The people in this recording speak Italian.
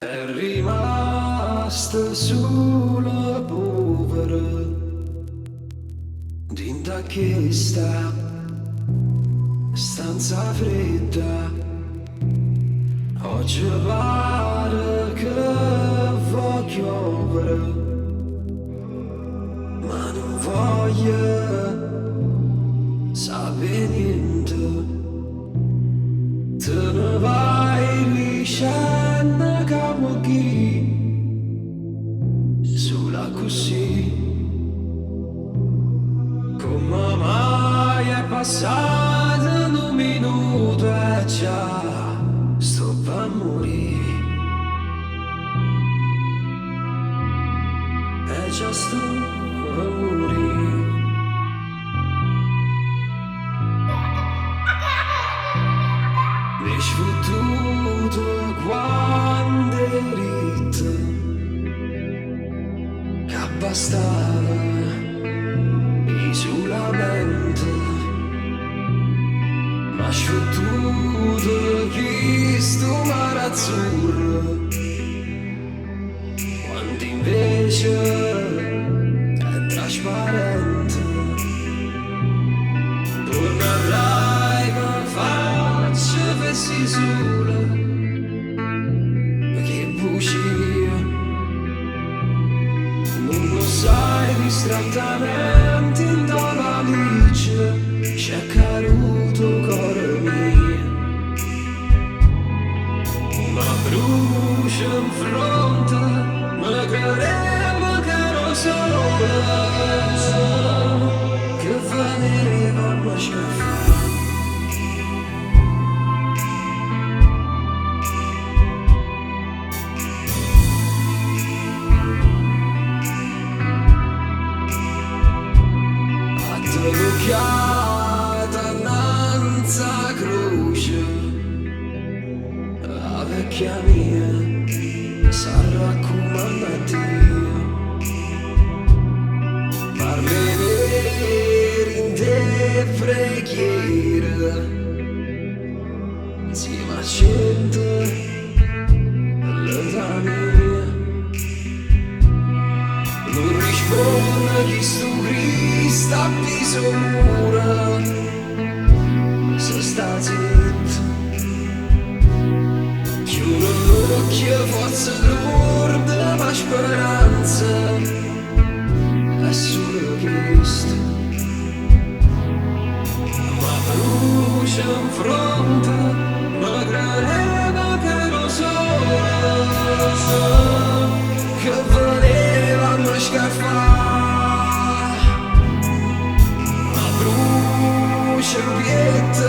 È rimasta sola povera dinta questa stanza fredda. Oggi pare che va piovere, ma non voglio sapere niente. Te ne vai dicendo che chi sulla così, come mai è passato un minuto e già sto per morire, e già sto per morire. Mi sfottuto quando eri te, che bastava isolamento. Ma sfottuto chi sto mare azzurro, quando invece è trasparente. Tornerai che faccia fessi sola, che bugia, non lo sai distrattamente in la valigia, c'è caduto cuore mio, ma brucia in fronte, ma credevo che non sola, che veneva a scaffare. Bloccata innanzi alla croce, la vecchia mia sarà raccomanda a Dio, farmi vedere in te preghiera, insieme a cento litanie. Non risponde chi sto Cristo a piso mura, se sta zitto, chiudo l'occhio, forza lourda, ma speranza è solo Cristo. Ma brucia in fronte, ma credevo che lo so, che voleva mi scaffare. Ma brucia in pietà